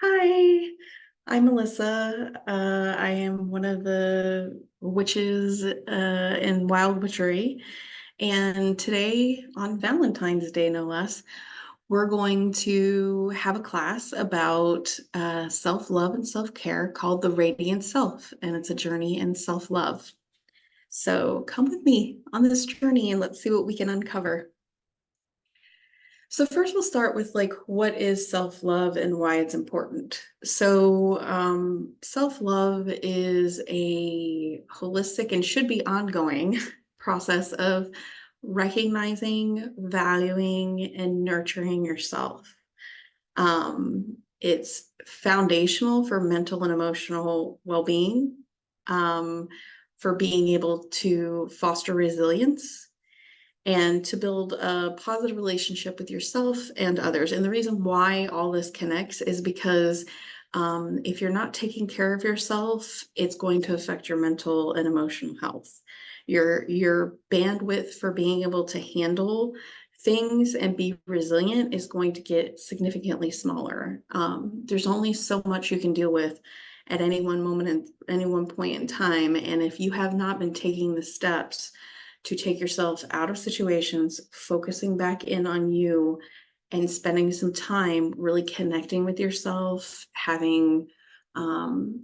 Hi, I'm Melissa. I am one of the witches in Wild Witchery. And today, on Valentine's Day, no less, we're going to have a class about self-love and self-care called The Radiant Self. And it's a journey in self-love. So come with me on this journey and let's see what we can uncover. So first we'll start with like what is self-love and why it's important. So self-love is a holistic and should be ongoing process of recognizing, valuing, and nurturing yourself. It's foundational for mental and emotional well-being, for being able to foster resilience and to build a positive relationship with yourself and others. And the reason why all this connects is because if you're not taking care of yourself, it's going to affect your mental and emotional health. Your bandwidth for being able to handle things and be resilient is going to get significantly smaller. There's only so much you can deal with at any one moment and any one point in time. And if you have not been taking the steps to take yourself out of situations, focusing back in on you and spending some time really connecting with yourself, having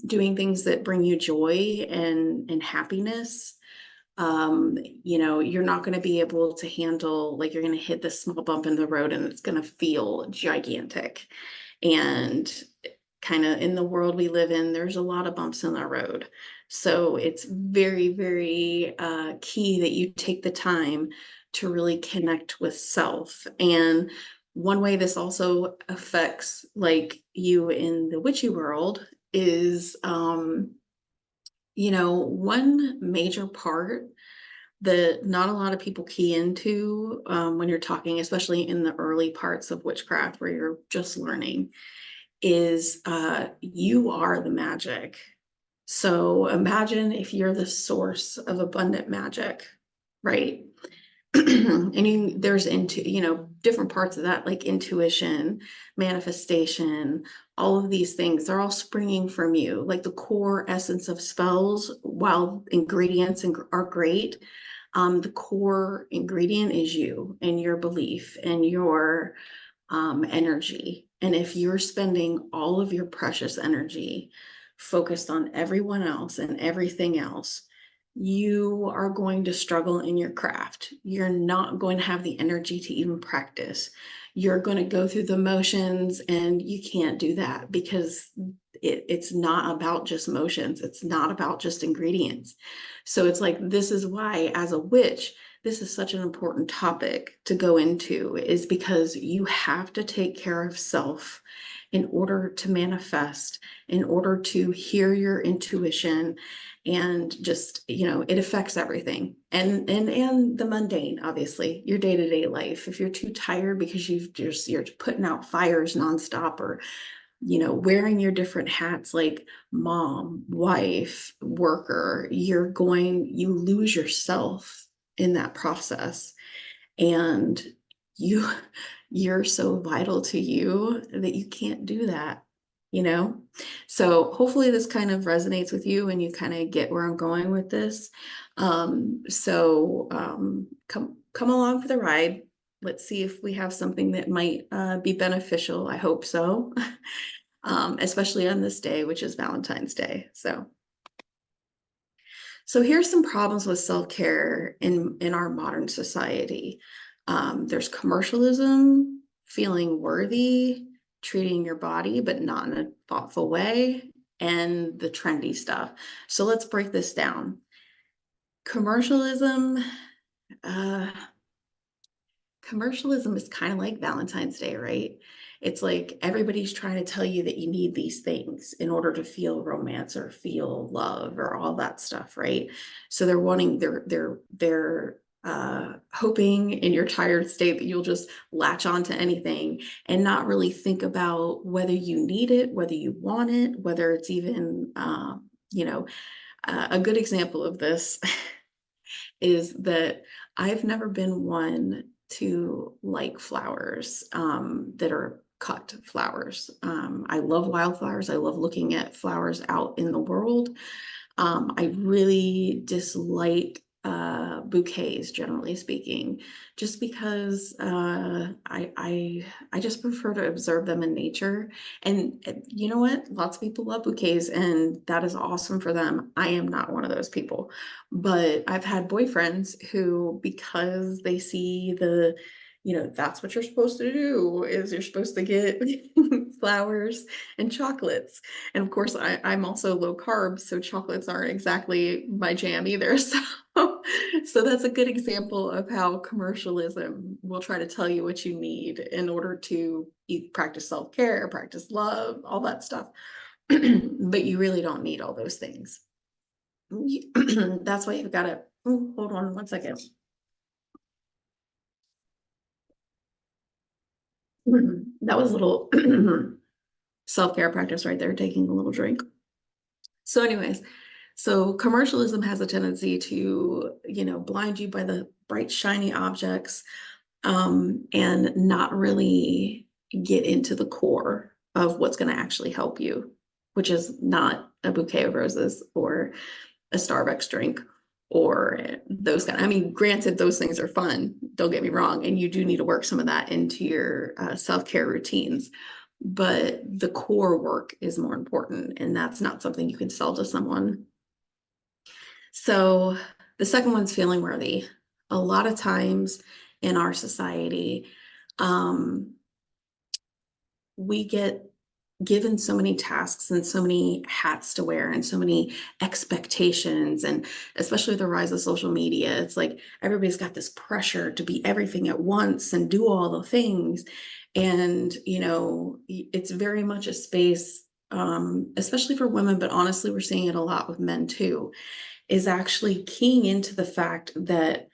doing things that bring you joy and happiness. You're not going to be able to handle, like, you're going to hit this small bump in the road and it's going to feel gigantic. And kind of in the world we live in, there's a lot of bumps in the road. So it's very, very key that you take the time to really connect with self. And one way this also affects like you in the witchy world is, one major part that not a lot of people key into when you're talking, especially in the early parts of witchcraft where you're just learning, is you are the magic. So imagine if you're the source of abundant magic, right? And there's different parts of that, like intuition, manifestation, all of these things, they're all springing from you. Like the core essence of spells, while ingredients are great, the core ingredient is you and your belief and your energy. And if you're spending all of your precious energy focused on everyone else and everything else, you are going to struggle in your craft. You're not going to have the energy to even practice. You're going to go through the motions, and you can't do that because it's not about just motions. It's not about just ingredients. So it's like, this is why, as a witch, this is such an important topic to go into, is because you have to take care of self in order to manifest, in order to hear your intuition, and just, it affects everything. And the mundane, obviously, your day-to-day life. If you're too tired because you're putting out fires nonstop, or wearing your different hats like mom, wife, worker, you lose yourself in that process. And you you're so vital to you that you can't do that, you know? So hopefully this kind of resonates with you and you kind of get where I'm going with this. Come along for the ride. Let's see if we have something that might be beneficial. I hope so. Especially on this day, which is Valentine's Day. So here's some problems with self-care in our modern society. There's commercialism, feeling worthy, treating your body, but not in a thoughtful way, and the trendy stuff. So let's break this down. Commercialism, uh, commercialism is kind of like Valentine's Day, right? It's like everybody's trying to tell you that you need these things in order to feel romance or feel love or all that stuff, right? So they're hoping in your tired state that you'll just latch on to anything and not really think about whether you need it, whether you want it, whether it's even, a good example of this is that I've never been one to like flowers that are cut flowers. I love wildflowers. I love looking at flowers out in the world. I really dislike bouquets, generally speaking, just because I just prefer to observe them in nature. And you know what? Lots of people love bouquets, and that is awesome for them. I am not one of those people, but I've had boyfriends who, because they see that's what you're supposed to do, is you're supposed to get flowers and chocolates. And of course, I'm also low carb, so chocolates aren't exactly my jam either. So that's a good example of how commercialism will try to tell you what you need in order to practice self-care, practice love, all that stuff. But you really don't need all those things. That's why you've got to, hold on one second. That was a little self-care practice right there, taking a little drink. So anyways, so commercialism has a tendency to, blind you by the bright, shiny objects, and not really get into the core of what's going to actually help you, which is not a bouquet of roses or a Starbucks drink or those kind. I mean, granted, those things are fun. Don't get me wrong, and you do need to work some of that into your self-care routines. But the core work is more important, and that's not something you can sell to someone. So the second one's feeling worthy. A lot of times in our society, we get given so many tasks and so many hats to wear and so many expectations, and especially with the rise of social media, it's like everybody's got this pressure to be everything at once and do all the things. And it's very much a space, especially for women, but honestly we're seeing it a lot with men too, is actually keying into the fact that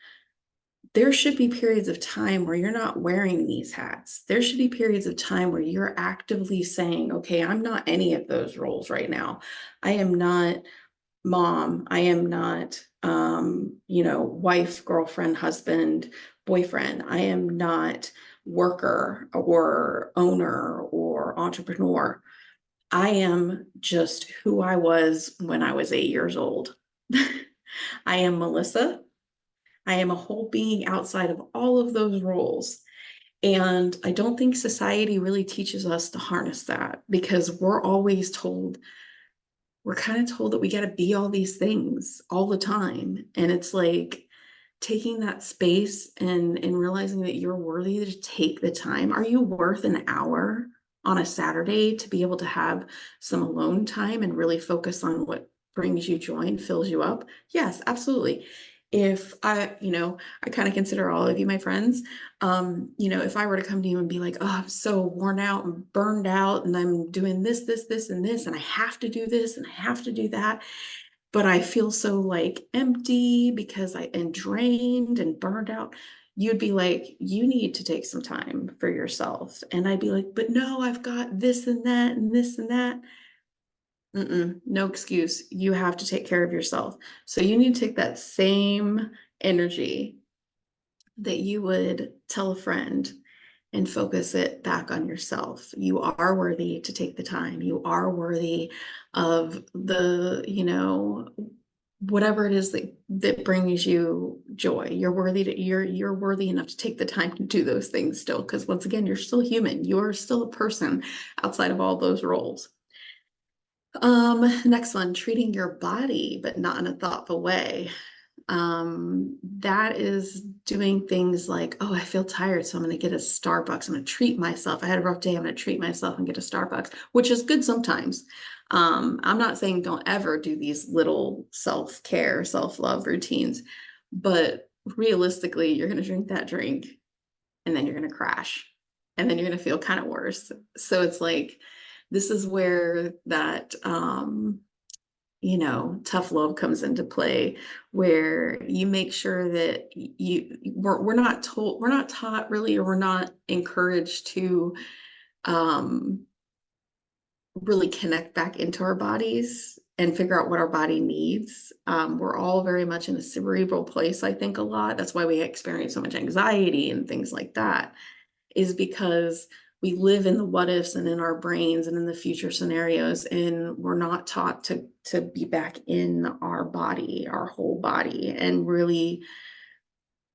there should be periods of time where you're not wearing these hats. There should be periods of time where you're actively saying, okay, I'm not any of those roles right now. I am not mom. I am not, wife, girlfriend, husband, boyfriend. I am not worker or owner or entrepreneur. I am just who I was when I was 8 years old. I am Melissa. I am a whole being outside of all of those roles. And I don't think society really teaches us to harness that, because we're kind of told that we got to be all these things all the time. And it's like taking that space and realizing that you're worthy to take the time. Are you worth an hour on a Saturday to be able to have some alone time and really focus on what brings you joy and fills you up? Yes, absolutely. If I kind of consider all of you my friends. If I were to come to you and be like, oh, I'm so worn out and burned out, and I'm doing this, and this, and I have to do this, and I have to do that, but I feel so like empty because I am drained and burned out, you'd be like, you need to take some time for yourself. And I'd be like, but no, I've got this and that and this and that. No excuse. You have to take care of yourself. So you need to take that same energy that you would tell a friend and focus it back on yourself. You are worthy to take the time. You are worthy of whatever it is that brings you joy. You're worthy enough to take the time to do those things still, because once again, you're still human. You're still a person outside of all those roles. Next one, treating your body, but not in a thoughtful way. That is doing things like, oh, I feel tired, so I'm going to get a Starbucks. I'm going to treat myself. I had a rough day. I'm going to treat myself and get a Starbucks, which is good sometimes. I'm not saying don't ever do these little self-care, self-love routines, but realistically, you're going to drink that drink and then you're going to crash and then you're going to feel kind of worse. So it's like, this is where that, tough love comes into play, where you make sure that we're not taught really, or we're not encouraged to really connect back into our bodies and figure out what our body needs. We're all very much in a cerebral place, I think, a lot. That's why we experience so much anxiety and things like that, is because we live in the what ifs and in our brains and in the future scenarios, and we're not taught to be back in our body, our whole body, and really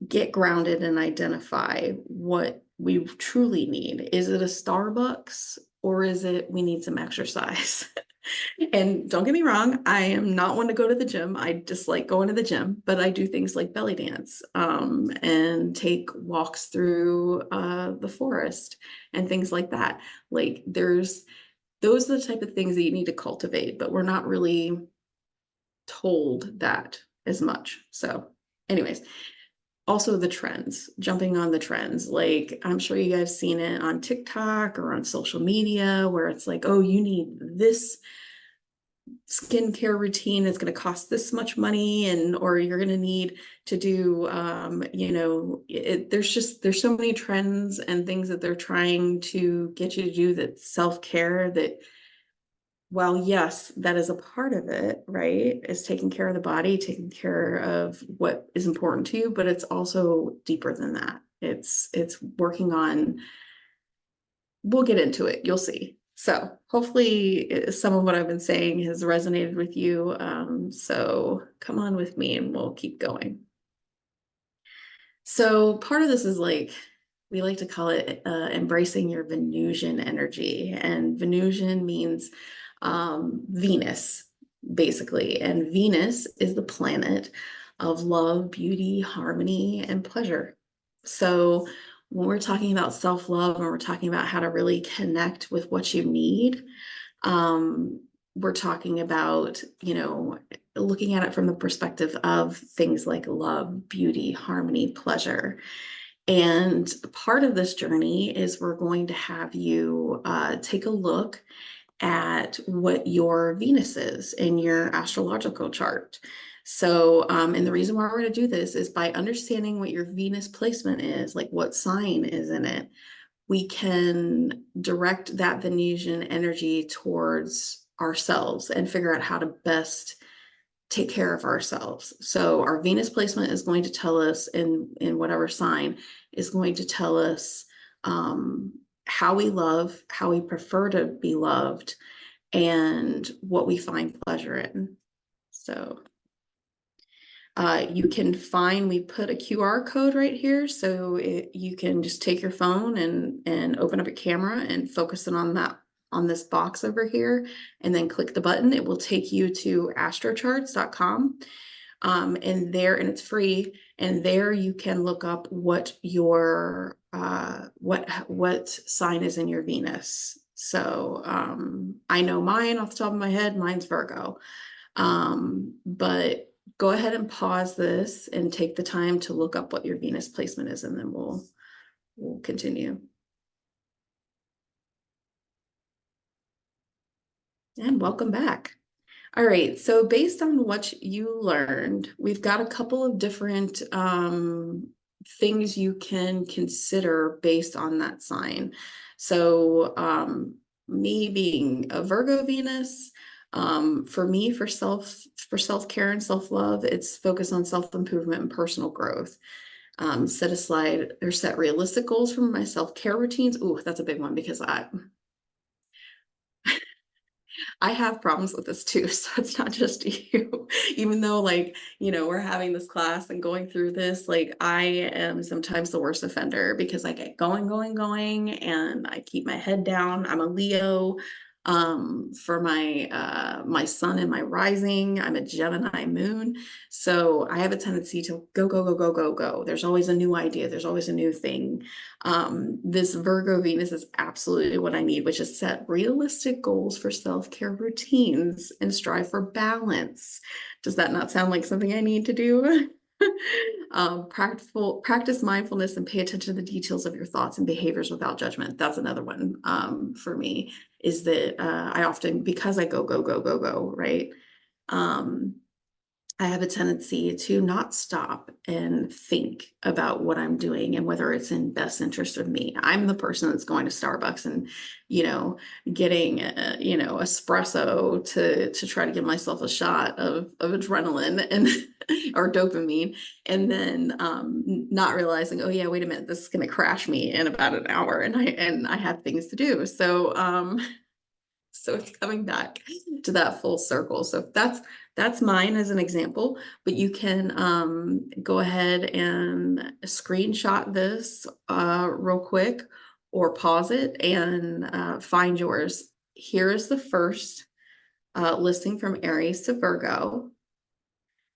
get grounded and identify what we truly need. Is it a Starbucks, or is it we need some exercise? And don't get me wrong, I am not one to go to the gym. I dislike going to the gym, but I do things like belly dance, and take walks through the forest and things like that. Like those are the type of things that you need to cultivate, but we're not really told that as much. So anyways, also the trends, jumping on the trends. Like I'm sure you guys seen it on TikTok or on social media where it's like, oh, you need this skincare routine, is going to cost this much money, and or you're going to need to do there's so many trends and things that they're trying to get you to do, that self-care, that while yes, that is a part of it, right, is taking care of the body, taking care of what is important to you, but it's also deeper than that. It's working on, we'll get into it, you'll see. So hopefully some of what I've been saying has resonated with you. So come on with me and we'll keep going. So part of this is like, we like to call it embracing your Venusian energy. And Venusian means Venus, basically. And Venus is the planet of love, beauty, harmony, and pleasure. So when we're talking about self-love and we're talking about how to really connect with what you need, we're talking about, looking at it from the perspective of things like love, beauty, harmony, pleasure. And part of this journey is we're going to have you take a look at what your Venus is in your astrological chart. So, and the reason why we're going to do this is by understanding what your Venus placement is, like what sign is in it, we can direct that Venusian energy towards ourselves and figure out how to best take care of ourselves. So our Venus placement is going to tell us in whatever sign is going to tell us how we love, how we prefer to be loved, and what we find pleasure in. So you can find, we put a QR code right here, so you can just take your phone and open up a camera and focus it on this box over here, and then click the button. It will take you to astrocharts.com. And it's free, and there you can look up what your what sign is in your Venus. So I know mine off the top of my head, mine's Virgo. But go ahead and pause this and take the time to look up what your Venus placement is, and then we'll continue. And welcome back. All right, so based on what you learned, we've got a couple of different things you can consider based on that sign. So me being a Virgo Venus, for me, for self-care and self-love, it's focused on self-improvement and personal growth. Set aside or set realistic goals for my self-care routines. Ooh, that's a big one, because I have problems with this too, so it's not just you. Even though, like, we're having this class and going through this, like, I am sometimes the worst offender because I get going, and I keep my head down. I'm a Leo. For my sun and my rising, I'm a Gemini moon. So I have a tendency to go. There's always a new idea. There's always a new thing. This Virgo Venus is absolutely what I need, which is set realistic goals for self-care routines and strive for balance. Does that not sound like something I need to do? Practice mindfulness and pay attention to the details of your thoughts and behaviors without judgment. That's another one for me, is that I often, because I go, right? I have a tendency to not stop and think about what I'm doing and whether it's in best interest of me. I'm the person that's going to Starbucks and, you know, getting, espresso to try to give myself a shot of adrenaline and or dopamine, and then not realizing, oh yeah, wait a minute, this is going to crash me in about an hour, and I have things to do. So it's coming back to that full circle. So that's mine as an example, but you can go ahead and screenshot this real quick or pause it and find yours. Here is the first listing from Aries to Virgo.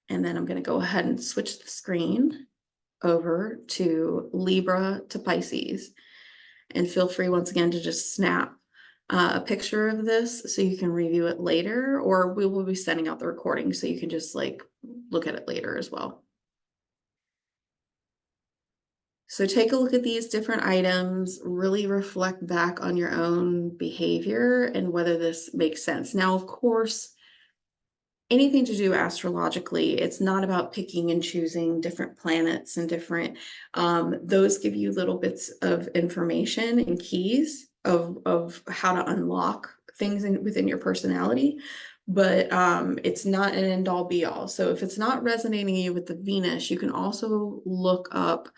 And then I'm going to go ahead and switch the screen over to Libra to Pisces. And feel free once again to just snap a picture of this so you can review it later, or we will be sending out the recording so you can just like look at it later as well. So take a look at these different items, really reflect back on your own behavior and whether this makes sense. Now, of course, anything to do astrologically, it's not about picking and choosing different planets and different, those give you little bits of information and keys of how to unlock things within your personality. But it's not an end all be all. So if it's not resonating you with the Venus, you can also look up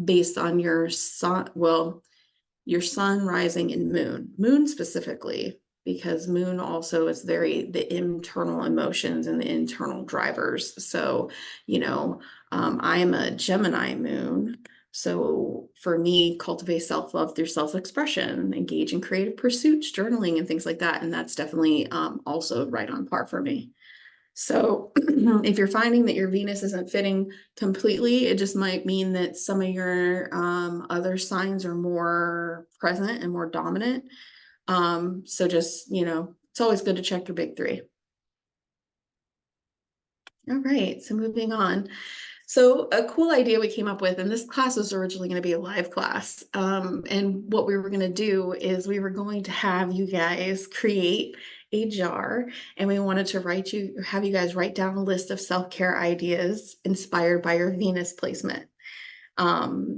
based on your sun, well, your sun, rising, and moon specifically, because moon also is very the internal emotions and the internal drivers. So, I am a Gemini moon. So for me, cultivate self-love through self-expression, engage in creative pursuits, journaling, and things like that. And that's definitely also right on par for me. So if you're finding that your Venus isn't fitting completely, it just might mean that some of your other signs are more present and more dominant. So just, it's always good to check your big three. All right, so moving on. So a cool idea we came up with, and this class was originally going to be a live class. And what we were going to do is we were going to have you guys create a jar, and we wanted to have you guys write down a list of self-care ideas inspired by your Venus placement.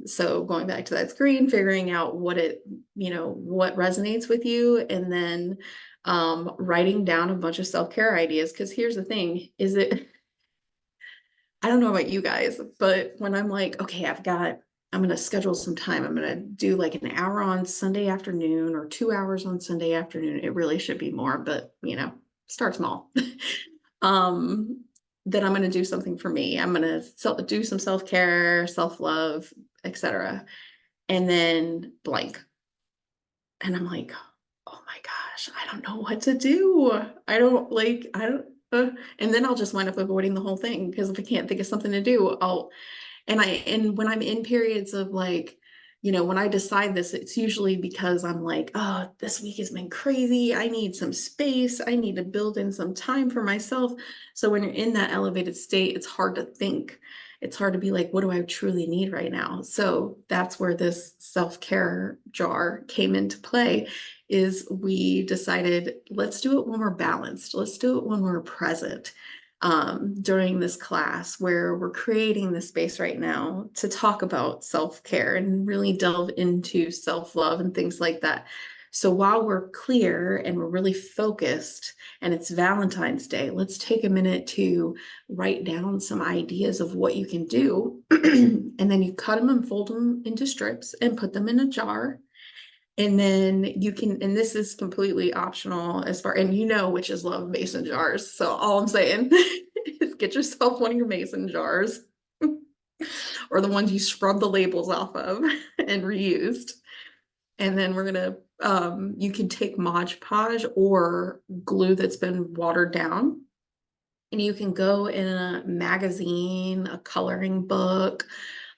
So going back to that screen, figuring out what resonates with you, and then writing down a bunch of self-care ideas. Because here's the thing, I don't know about you guys, but when I'm like, okay, I'm going to schedule some time. I'm going to do like an hour on Sunday afternoon or 2 hours on Sunday afternoon. It really should be more, but start small. Then I'm going to do something for me. I'm going to do some self-care, self-love, etc. And then blank. And I'm like, oh my gosh, I don't know what to do. And then I'll just wind up avoiding the whole thing, because if I can't think of something to do, and when I'm in periods of like, when I decide this, it's usually because I'm like, oh, this week has been crazy. I need some space. I need to build in some time for myself. So when you're in that elevated state, it's hard to think. It's hard to be like, what do I truly need right now? So that's where this self-care jar came into play. Is we decided, let's do it when we're balanced. Let's do it when we're present. During this class, where we're creating the space right now to talk about self-care and really delve into self-love and things like that. So while we're clear and we're really focused and it's Valentine's Day, let's take a minute to write down some ideas of what you can do. And then you cut them and fold them into strips and put them in a jar. And then you can, and this is completely optional and witches love mason jars. So all I'm saying is get yourself one of your mason jars or the ones you scrub the labels off of and reused. And then you can take Mod Podge or glue that's been watered down. And you can go in a magazine, a coloring book,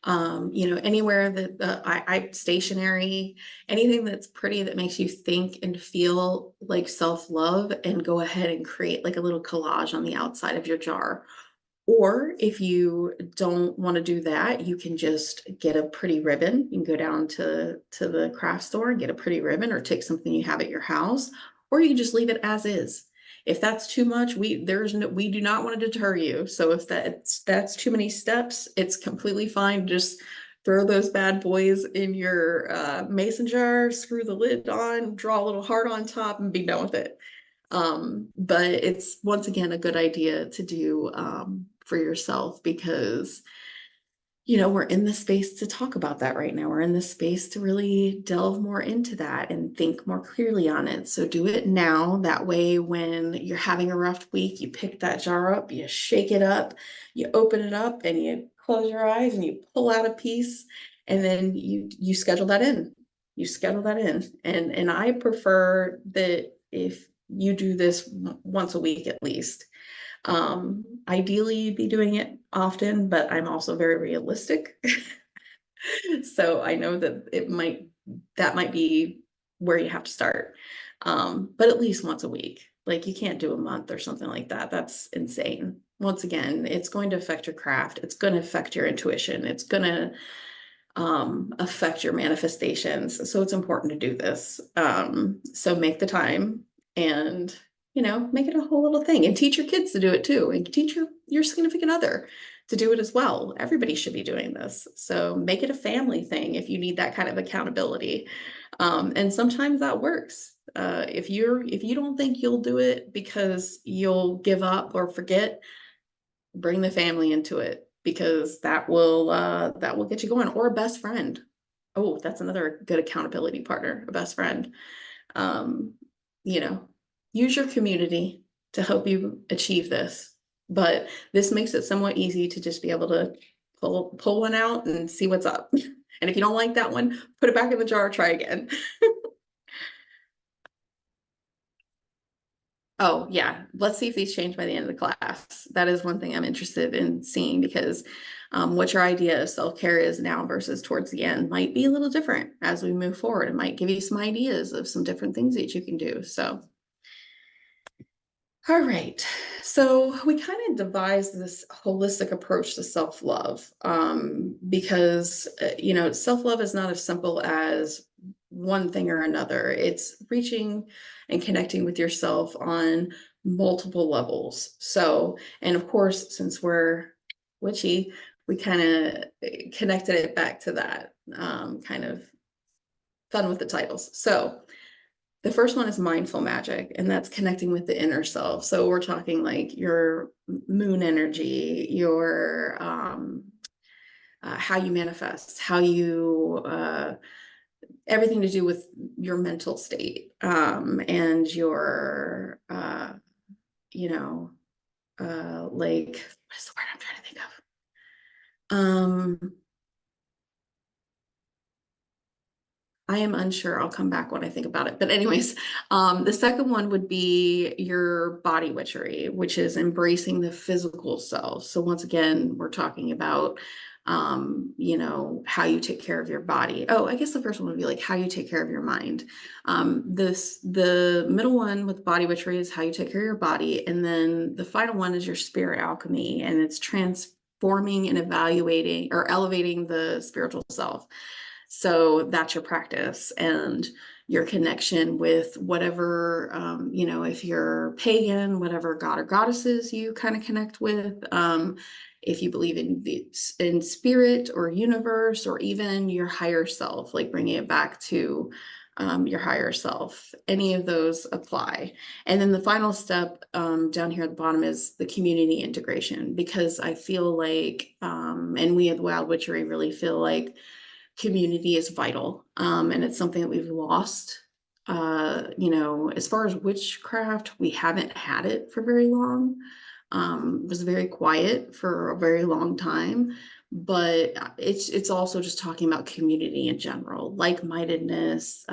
anywhere that I stationery, anything that's pretty that makes you think and feel like self-love, and go ahead and create like a little collage on the outside of your jar. Or if you don't want to do that, you can just get a pretty ribbon. You can go down to the craft store and get a pretty ribbon, or take something you have at your house, or you can just leave it as is. If that's too much, we do not want to deter you. So if that's too many steps, it's completely fine. Just throw those bad boys in your mason jar, screw the lid on, draw a little heart on top, and be done with it. But it's once again a good idea to do for yourself, because we're in the space to talk about that right now. We're in the space to really delve more into that and think more clearly on it. So do it now. That way, when you're having a rough week, you pick that jar up, you shake it up, you open it up, and you close your eyes and you pull out a piece, and then you schedule that in. You schedule that in. And I prefer that if you do this once a week at least. Ideally be doing it often, but I'm also very realistic. So I know that that might be where you have to start. But at least once a week. Like, you can't do a month or something like that. That's insane. Once again, it's going to affect your craft. It's going to affect your intuition. It's going to affect your manifestations. So it's important to do this. So make the time, and make it a whole little thing, and teach your kids to do it too, and teach your significant other to do it as well. Everybody should be doing this. So make it a family thing if you need that kind of accountability. And sometimes that works. If you don't think you'll do it because you'll give up or forget, bring the family into it, because that will get you going. Or a best friend. Oh, that's another good accountability partner, a best friend. Um, you know, use your community to help you achieve this. But this makes it somewhat easy to just be able to pull one out and see what's up. And if you don't like that one, put it back in the jar, try again. Oh, yeah. Let's see if these change by the end of the class. That is one thing I'm interested in seeing, because what your idea of self-care is now versus towards the end might be a little different as we move forward. It might give you some ideas of some different things that you can do. So, all right. So we kind of devised this holistic approach to self-love, because, self-love is not as simple as one thing or another. It's reaching and connecting with yourself on multiple levels. So, and of course, since we're witchy, we kind of connected it back to that, kind of fun with the titles. So, the first one is mindful magic, and that's connecting with the inner self. So we're talking like your moon energy, your how you manifest, how you everything to do with your mental state, and your like, what is the word I'm trying to think of? I am unsure. I'll come back when I think about it. But anyways, the second one would be your body witchery, which is embracing the physical self. So once again, we're talking about, how you take care of your body. Oh, I guess the first one would be like how you take care of your mind. The middle one with body witchery is how you take care of your body. And then the final one is your spirit alchemy, and it's transforming and evaluating or elevating the spiritual self. So that's your practice and your connection with whatever, if you're pagan, whatever god or goddesses you kind of connect with. If you believe in spirit or universe, or even your higher self, like bringing it back to your higher self, any of those apply. And then the final step down here at the bottom is the community integration, because I feel like, and we at Wild Witchery really feel like community is vital, and it's something that we've lost. As far as witchcraft, we haven't had it for very long. It was very quiet for a very long time, but it's also just talking about community in general, like-mindedness,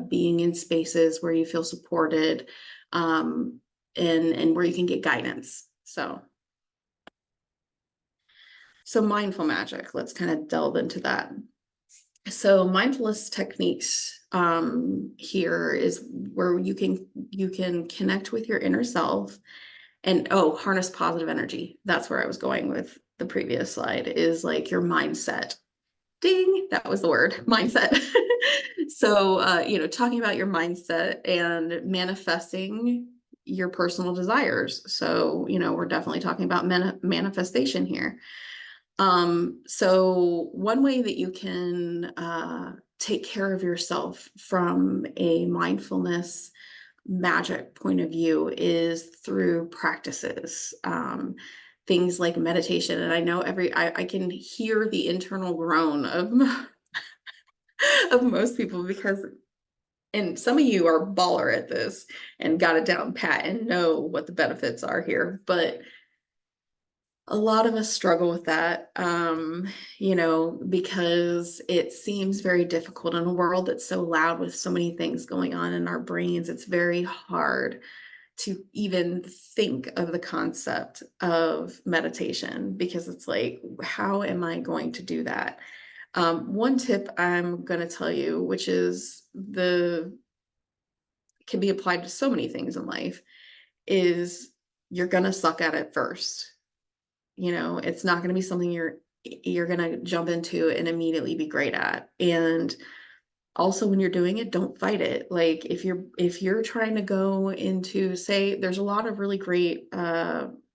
being in spaces where you feel supported, and where you can get guidance. So mindful magic, let's kind of delve into that. So mindfulness techniques here is where you can connect with your inner self and harness positive energy. That's where I was going with the previous slide, is like your mindset. Ding, that was the word, mindset. So talking about your mindset and manifesting your personal desires. So, we're definitely talking about manifestation here. So one way that you can take care of yourself from a mindfulness magic point of view is through practices. Things like meditation. And I know I can hear the internal groan of of most people, because and some of you are baller at this and got it down pat and know what the benefits are here, but a lot of us struggle with that, because it seems very difficult in a world that's so loud with so many things going on in our brains. It's very hard to even think of the concept of meditation, because it's like, how am I going to do that? One tip I'm going to tell you, which is can be applied to so many things in life, is you're going to suck at it first. It's not going to be something you're going to jump into and immediately be great at. And also, when you're doing it, don't fight it. Like, if you're trying to go into, say, there's a lot of really great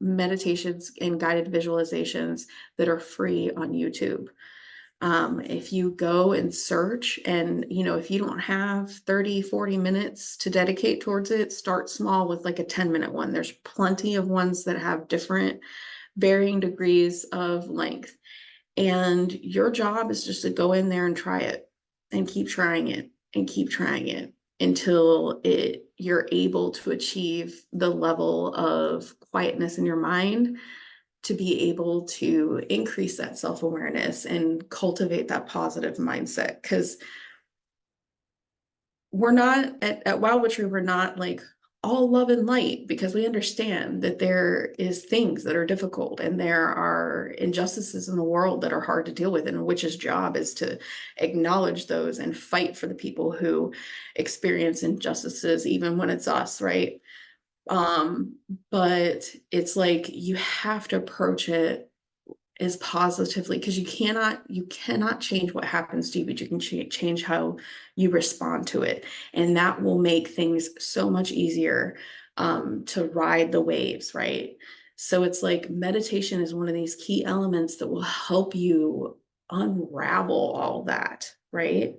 meditations and guided visualizations that are free on YouTube. If you go and search, and if you don't have 30-40 minutes to dedicate towards it, start small with like a 10-minute one. There's plenty of ones that have different varying degrees of length. And your job is just to go in there and try it and keep trying it and keep trying it until you're able to achieve the level of quietness in your mind to be able to increase that self-awareness and cultivate that positive mindset. Because we're not at Wild Witchery, we're not like all love and light, because we understand that there is things that are difficult and there are injustices in the world that are hard to deal with, and witch's job is to acknowledge those and fight for the people who experience injustices, even when it's us, right? But it's like, you have to approach it as positively, because you cannot change what happens to you, but you can change how you respond to it, and that will make things so much easier to ride the waves, right? So it's like, meditation is one of these key elements that will help you unravel all that, right?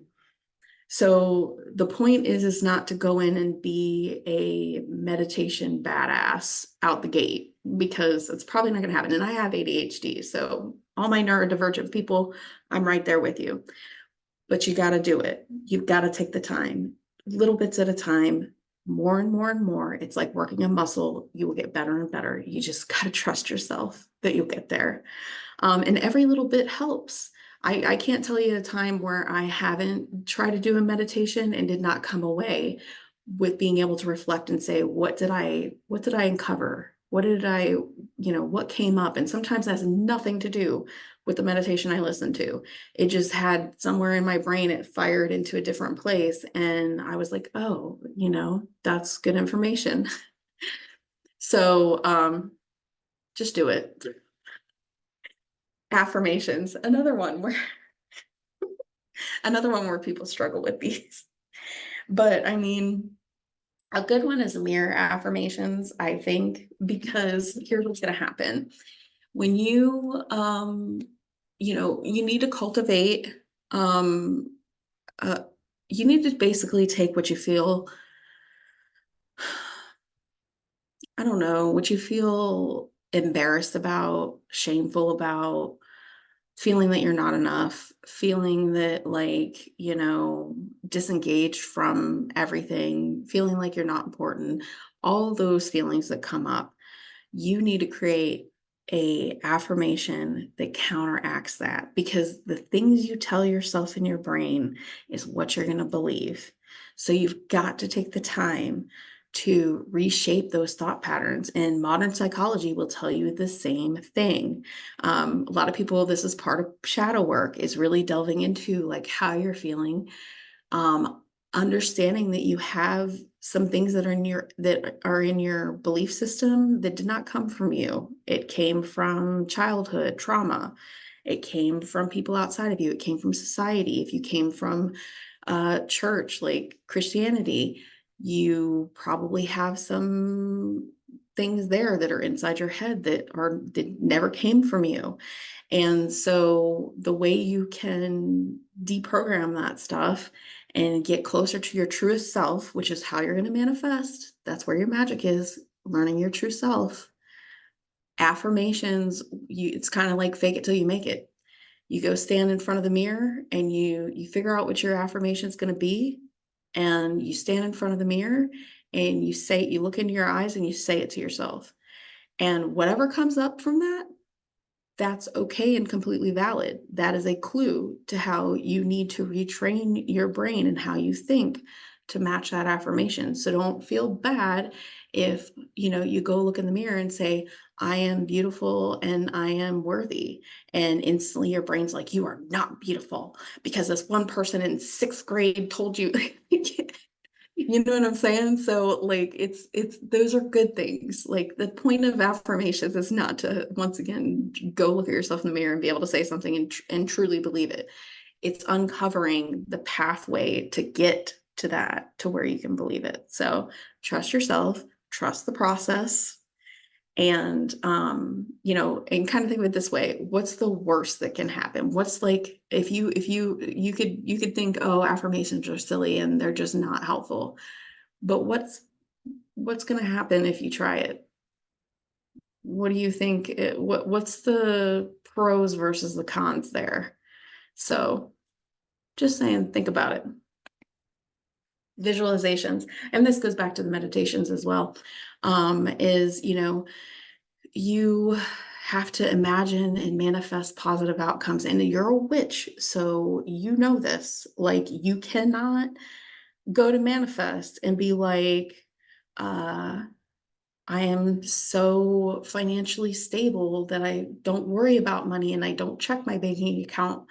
So the point is not to go in and be a meditation badass out the gate, because it's probably not going to happen. And I have ADHD, so all my neurodivergent people, I'm right there with you. But you got to do it. You've got to take the time, little bits at a time, more and more and more. It's like working a muscle. You will get better and better. You just got to trust yourself that you'll get there. And every little bit helps. I can't tell you a time where I haven't tried to do a meditation and did not come away with being able to reflect and say, what did I uncover? What came up? And sometimes that has nothing to do with the meditation I listened to. It just had somewhere in my brain, it fired into a different place. And I was like, oh, that's good information. So just do it. Affirmations, another one where people struggle with these. But I mean, a good one is mirror affirmations, I think, because here's what's going to happen. When you need to cultivate, um, you need to basically take what you feel, I don't know, what you feel embarrassed about, shameful about, feeling that you're not enough, feeling that, like, disengaged from everything, feeling like you're not important, all those feelings that come up, you need to create a affirmation that counteracts that, because the things you tell yourself in your brain is what you're going to believe. So you've got to take the time to reshape those thought patterns, and modern psychology will tell you the same thing. A lot of people, this is part of shadow work, is really delving into like how you're feeling, understanding that you have some things that are in your belief system that did not come from you. It came from childhood trauma. It came from people outside of you. It came from society. If you came from church, like Christianity, You probably have some things there that are inside your head that never came from you. And so the way you can deprogram that stuff and get closer to your truest self, which is how you're going to manifest, that's where your magic is, learning your true self. Affirmations, it's kind of like fake it till you make it. You go stand in front of the mirror and you figure out what your affirmation is going to be, and you stand in front of the mirror and you look into your eyes and you say it to yourself. And whatever comes up from that, that's okay and completely valid. That is a clue to how you need to retrain your brain and how you think to match that affirmation. So don't feel bad if, you go look in the mirror and say, I am beautiful and I am worthy. And instantly your brain's like, you are not beautiful because this one person in sixth grade told you. You know what I'm saying? So like it's those are good things. Like the point of affirmations is not to once again go look at yourself in the mirror and be able to say something and truly believe it. It's uncovering the pathway to get to that to where you can believe it. So trust yourself, trust the process, and and kind of think of it this way: what's the worst that can happen? What's like if you could think, oh, affirmations are silly and they're just not helpful, but what's going to happen if you try it? What do you think what's the pros versus the cons there? So just saying, think about it. Visualizations, and this goes back to the meditations as well, is you have to imagine and manifest positive outcomes. And you're a witch, so you know this. Like, you cannot go to manifest and be like, I am so financially stable that I don't worry about money and I don't check my banking account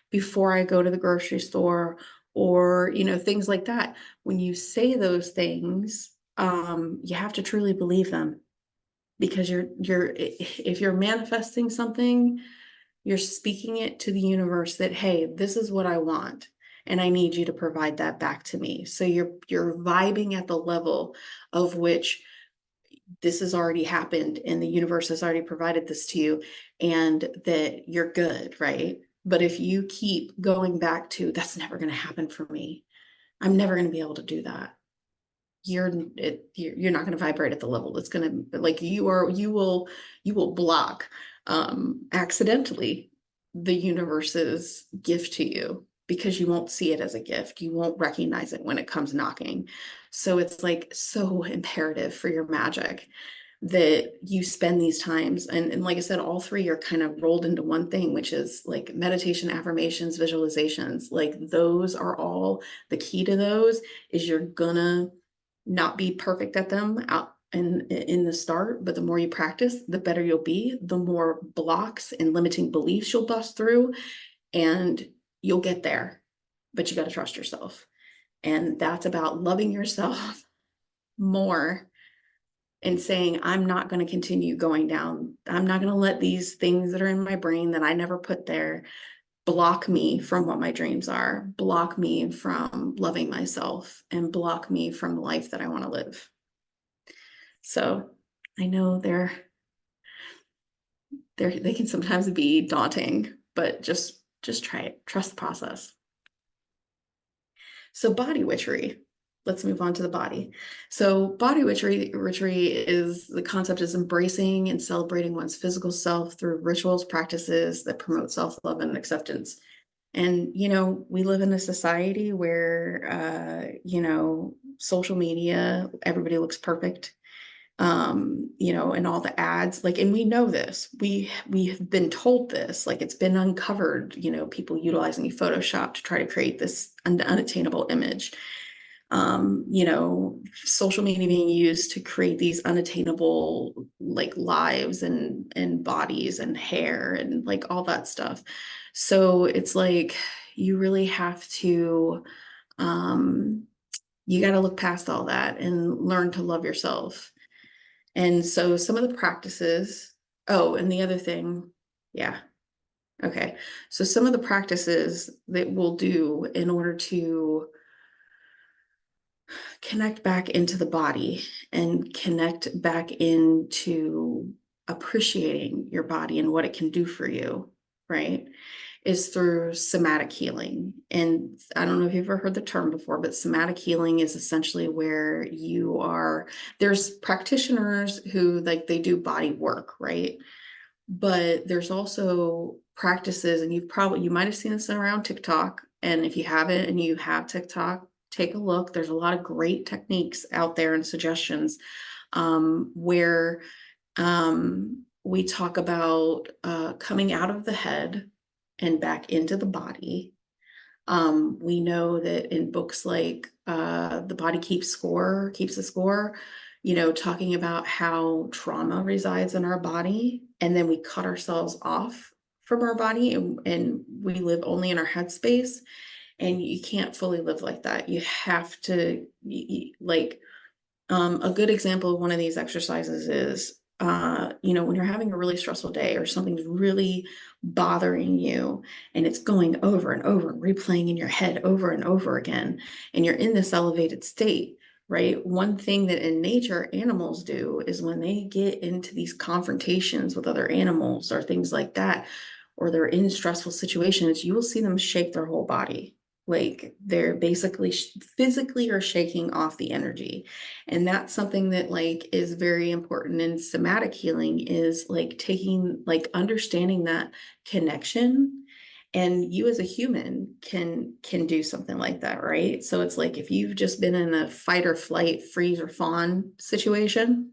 before I go to the grocery store, or, things like that. When you say those things, you have to truly believe them, because if you're manifesting something, you're speaking it to the universe that, hey, this is what I want and I need you to provide that back to me. So you're vibing at the level of which this has already happened and the universe has already provided this to you, and that you're good, right? But if you keep going back to, that's never going to happen for me, I'm never going to be able to do that, you're not going to vibrate at the level that's going to, like, you will block accidentally the universe's gift to you, because you won't see it as a gift, you won't recognize it when it comes knocking. So it's like so imperative for your magic that you spend these times, and like I said, all three are kind of rolled into one thing, which is like meditation, affirmations, visualizations. Like, those are all, the key to those is you're gonna not be perfect at them out in the start, but the more you practice, the better you'll be, the more blocks and limiting beliefs you'll bust through, and you'll get there. But you got to trust yourself, and that's about loving yourself more and saying, I'm not going to continue going down, I'm not going to let these things that are in my brain that I never put there block me from what my dreams are, block me from loving myself, and block me from the life that I want to live. So I know they can sometimes be daunting, but just try it. Trust the process. So body witchery. Let's move on to the body. So body witchery is, the concept is embracing and celebrating one's physical self through rituals, practices that promote self-love and acceptance. And, we live in a society where, social media, everybody looks perfect, and all the ads, like, and we know this, we have been told this, like, it's been uncovered, people utilizing Photoshop to try to create this unattainable image, social media being used to create these unattainable, like, lives and bodies and hair and like all that stuff. So it's like, you really have to, you got to look past all that and learn to love yourself. And so some of the practices, oh, and the other thing, yeah, okay. So some of the practices that we'll do in order to connect back into the body and connect back into appreciating your body and what it can do for you, right? Is through somatic healing. And I don't know if you've ever heard the term before, but somatic healing is essentially where there's practitioners who like they do body work, right? But there's also practices, and you might have seen this around TikTok. And if you haven't and you have TikTok, take a look. There's a lot of great techniques out there and suggestions where we talk about coming out of the head and back into the body. We know that in books like The Body Keeps the Score, talking about how trauma resides in our body, and then we cut ourselves off from our body and we live only in our headspace. And you can't fully live like that. You have to, like, a good example of one of these exercises is, when you're having a really stressful day or something's really bothering you and it's going over and over and replaying in your head over and over again, and you're in this elevated state, right? One thing that in nature animals do is when they get into these confrontations with other animals or things like that, or they're in stressful situations, you will see them shake their whole body. Like they're basically physically are shaking off the energy. And that's something that like is very important in somatic healing, is like understanding that connection. And you as a human can do something like that, right? So it's like if you've just been in a fight or flight, freeze or fawn situation,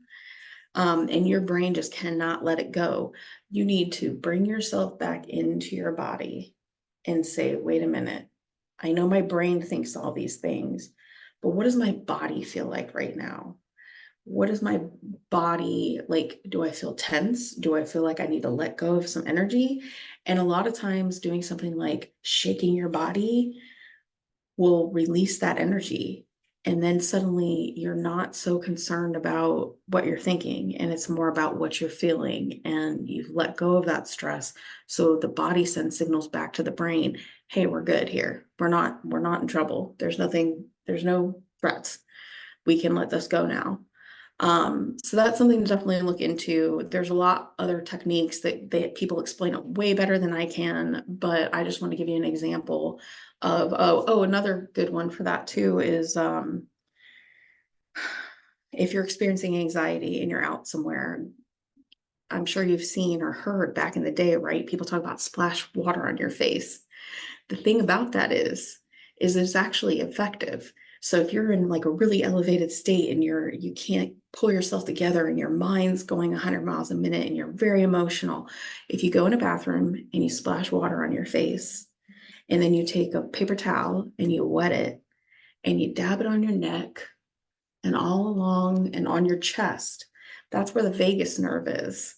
and your brain just cannot let it go, you need to bring yourself back into your body and say, wait a minute, I know my brain thinks all these things, but what does my body feel like right now? What is my body like? Do I feel tense? Do I feel like I need to let go of some energy? And a lot of times, doing something like shaking your body will release that energy. And then suddenly you're not so concerned about what you're thinking, and it's more about what you're feeling. And you've let go of that stress. So the body sends signals back to the brain. Hey, we're good here. We're not in trouble. There's no threats. We can let this go now. So that's something to definitely look into. There's a lot other techniques that people explain it way better than I can, but I just want to give you an example of, another good one for that too is, if you're experiencing anxiety and you're out somewhere, I'm sure you've seen or heard back in the day, right? People talk about splash water on your face. The thing about that is it's actually effective. So if you're in like a really elevated state and you can't pull yourself together and your mind's going 100 miles a minute and you're very emotional, if you go in a bathroom and you splash water on your face, and then you take a paper towel and you wet it and you dab it on your neck and all along and on your chest, that's where the vagus nerve is.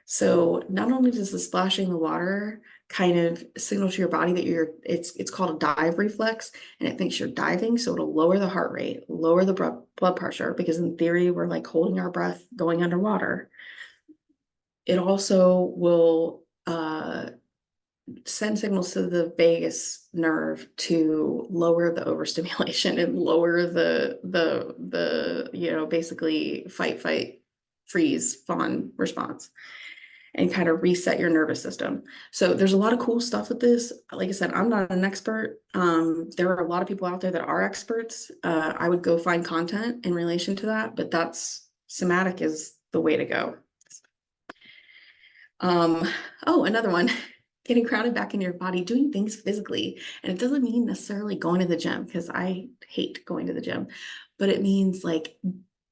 So not only does the splashing the water kind of signal to your body that it's called a dive reflex, and it thinks you're diving, so it'll lower the heart rate, lower the blood pressure, because in theory we're like holding our breath going underwater. It also will send signals to the vagus nerve to lower the overstimulation and lower the basically fight, freeze, fawn response, and kind of reset your nervous system. So there's a lot of cool stuff with this. Like I said, I'm not an expert. There are a lot of people out there that are experts. I would go find content in relation to that, but that's somatic is the way to go. Um, another one, getting grounded back in your body, doing things physically. And it doesn't mean necessarily going to the gym, because I hate going to the gym, but it means like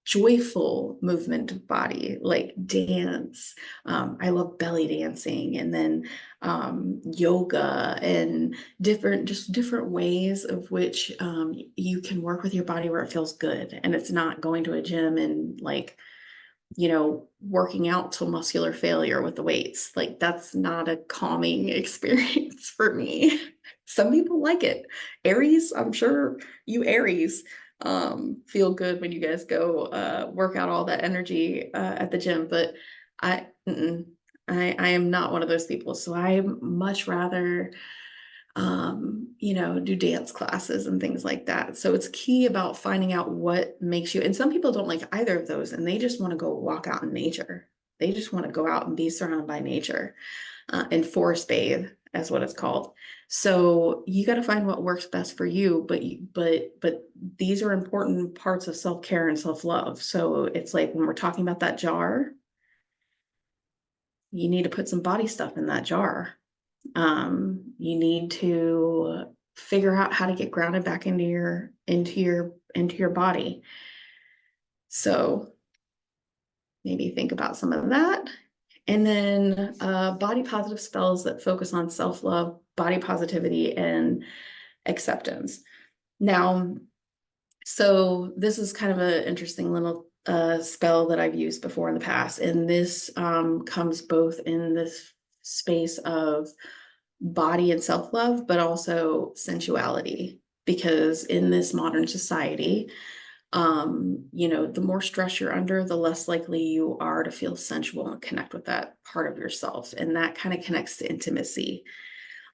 joyful movement of body, like dance. I love belly dancing, and then yoga, and different ways of which you can work with your body where it feels good. And it's not going to a gym and like, working out till muscular failure with the weights. Like that's not a calming experience for me. Some people like it. Aries, I'm sure you Aries feel good when you guys go work out all that energy at the gym, but I I am not one of those people. So I much rather you know, do dance classes and things like that. So it's key about finding out what makes you, and some people don't like either of those and they just want to go walk out in nature. They just want to go out and be surrounded by nature, and forest bathe, as what it's called. So you got to find what works best for you, but these are important parts of self-care and self-love. So it's like when we're talking about that jar, you need to put some body stuff in that jar. You need to figure out how to get grounded back into your body. So maybe think about some of that. And then body positive spells that focus on self-love, body positivity, and acceptance. Now, so this is kind of an interesting little spell that I've used before in the past. And this comes both in this space of body and self-love, but also sensuality. Because in this modern society, you know, the more stress you're under, the less likely you are to feel sensual and connect with that part of yourself. And that kind of connects to intimacy.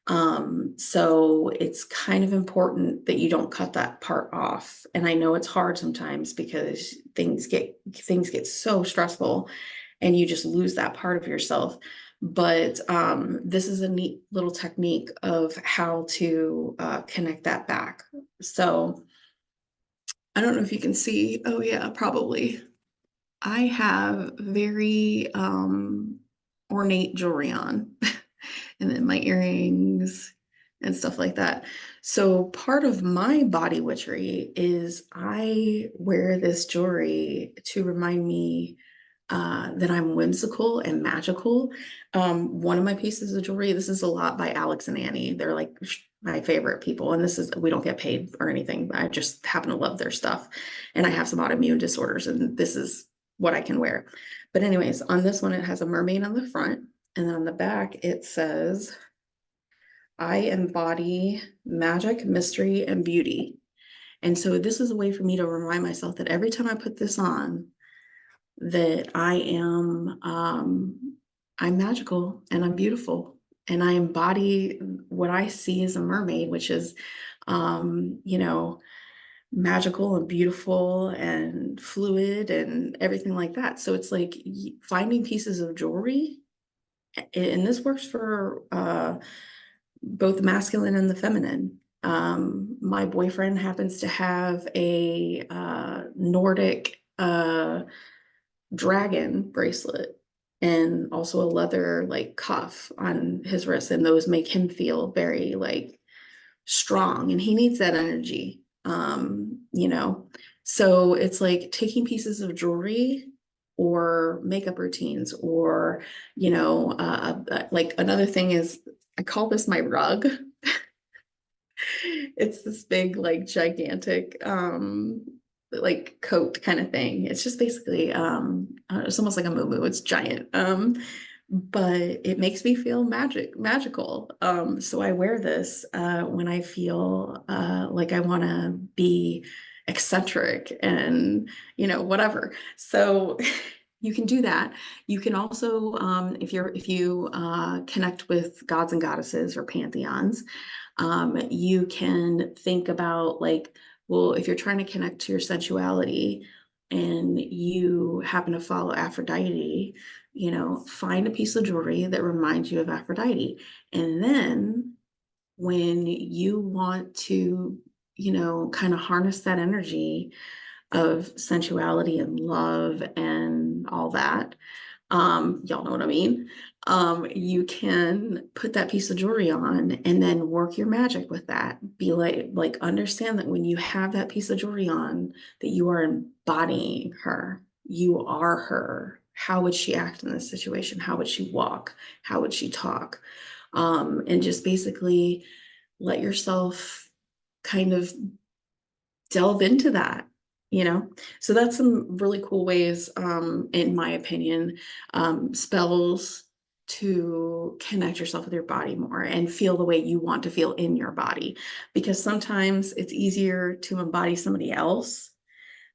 So it's kind of important that you don't cut that part off. And I know it's hard sometimes because things get so stressful and you just lose that part of yourself. But this is a neat little technique of how to connect that back. So I don't know if you can see. Oh yeah, probably. I have very ornate jewelry on, and then my earrings and stuff like that. So part of my body witchery is I wear this jewelry to remind me that I'm whimsical and magical. One of my pieces of jewelry, this is a lot by Alex and Annie. They're like my favorite people. And this is, we don't get paid or anything. I just happen to love their stuff. And I have some autoimmune disorders, and this is what I can wear. But anyways, on this one, it has a mermaid on the front. And then on the back, it says, I embody magic, mystery, and beauty. And so this is a way for me to remind myself that every time I put this on, that I'm magical and I'm beautiful and I embody what I see as a mermaid, which is you know, magical and beautiful and fluid and everything like that. So it's like finding pieces of jewelry, and this works for both the masculine and the feminine. My boyfriend happens to have a Nordic dragon bracelet and also a leather like cuff on his wrist, and those make him feel very like strong, and he needs that energy. You know, so it's like taking pieces of jewelry or makeup routines, or you know, like another thing is I call this my rug. It's this big, like gigantic, like coat kind of thing. It's just basically, it's almost like a moo it's giant. But it makes me feel magical. So I wear this when I feel like I want to be eccentric and, you know, whatever. So you can do that. You can also, if you connect with gods and goddesses or pantheons, you can think about like, well, if you're trying to connect to your sensuality and you happen to follow Aphrodite, you know, find a piece of jewelry that reminds you of Aphrodite. And then when you want to, you know, kind of harness that energy of sensuality and love and all that, y'all know what I mean. You can put that piece of jewelry on and then work your magic with that. Be like understand that when you have that piece of jewelry on, that you are embodying her. You are her. How would she act in this situation? How would she walk? How would she talk? And just basically let yourself kind of delve into that, you know. So that's some really cool ways, in my opinion, spells to connect yourself with your body more and feel the way you want to feel in your body, because sometimes it's easier to embody somebody else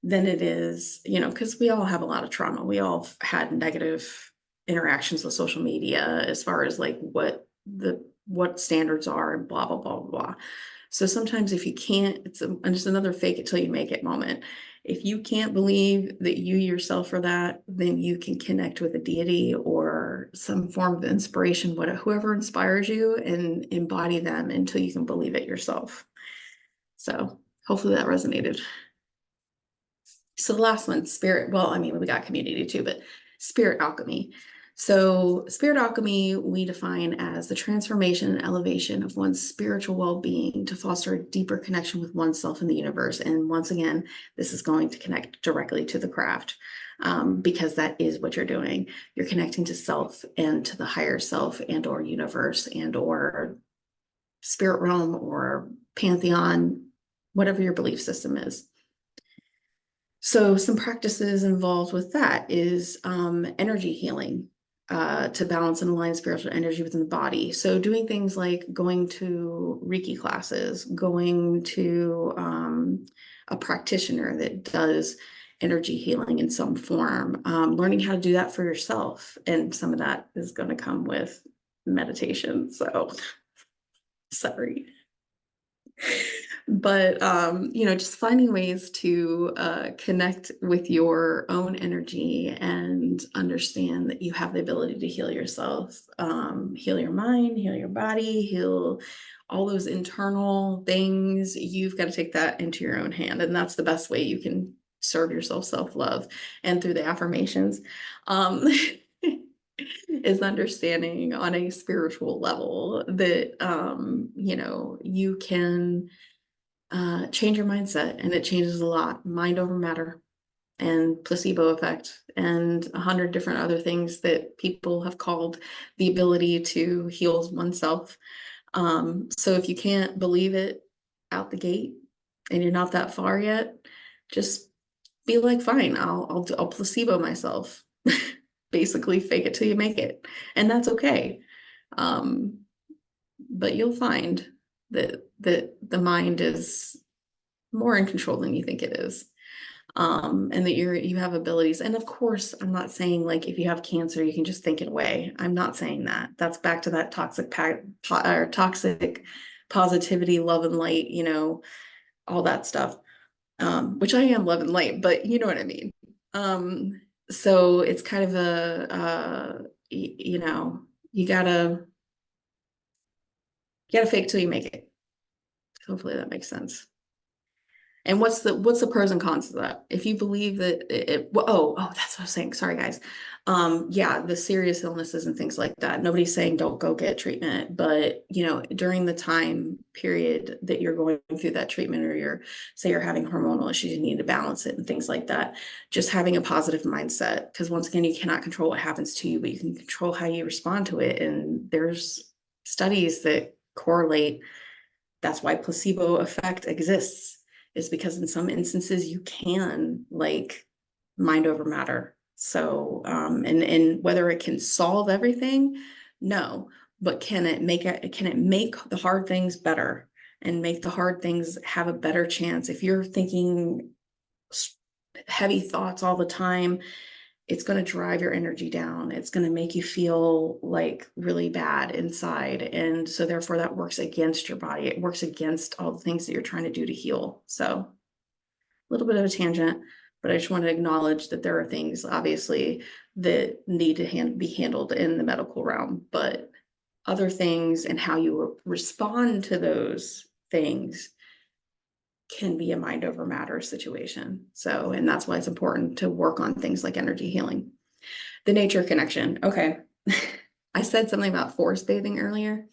than it is, you know, because we all have a lot of trauma. We all had negative interactions with social media as far as like what the what standards are and blah, blah, blah, blah, blah. So sometimes if you can't, it's just another fake it till you make it moment. If you can't believe that you yourself are that, then you can connect with a deity or some form of inspiration, whoever inspires you, and embody them until you can believe it yourself. So hopefully that resonated. So the last one, spirit. Well, I mean, we got community too, but spirit alchemy. So spirit alchemy, we define as the transformation and elevation of one's spiritual well-being to foster a deeper connection with oneself and the universe. And once again, this is going to connect directly to the craft, because that is what you're doing. You're connecting to self and to the higher self and or universe and or spirit realm or pantheon, whatever your belief system is. So some practices involved with that is energy healing, to balance and align spiritual energy within the body. So doing things like going to Reiki classes, going to a practitioner that does energy healing in some form, learning how to do that for yourself. And some of that is going to come with meditation. So sorry. But just finding ways to connect with your own energy and understand that you have the ability to heal yourself, heal your mind, heal your body, heal all those internal things. You've got to take that into your own hand, and that's the best way you can serve yourself self-love. And through the affirmations, is understanding on a spiritual level that you can change your mindset, and it changes a lot. Mind over matter and placebo effect and 100 different other things that people have called the ability to heal oneself. So if you can't believe it out the gate and you're not that far yet, just be like, fine, I'll placebo myself. Basically fake it till you make it, and that's okay. But you'll find that the mind is more in control than you think it is, and that you have abilities. And of course, I'm not saying like if you have cancer you can just think it away. I'm not saying that. That's back to that toxic positivity, love and light, all that stuff, which I am love and light, but you know what I mean. So it's kind of you gotta fake till you make it. Hopefully that makes sense. And what's the pros and cons of that? If you believe that that's what I was saying. Sorry, guys. Yeah, the serious illnesses and things like that. Nobody's saying don't go get treatment, but during the time period that you're going through that treatment, or say you're having hormonal issues, you need to balance it and things like that. Just having a positive mindset, because once again, you cannot control what happens to you, but you can control how you respond to it. And there's studies that correlate. That's why placebo effect exists, is because in some instances you can like mind over matter. So and whether it can solve everything, no, but can it make the hard things better and make the hard things have a better chance? If you're thinking heavy thoughts all the time, it's going to drive your energy down. It's going to make you feel like really bad inside. And so therefore that works against your body. It works against all the things that you're trying to do to heal. So a little bit of a tangent, but I just want to acknowledge that there are things obviously that need to be handled in the medical realm, but other things and how you respond to those things can be a mind over matter situation. So, and that's why it's important to work on things like energy healing. The nature connection. Okay. I said something about forest bathing earlier.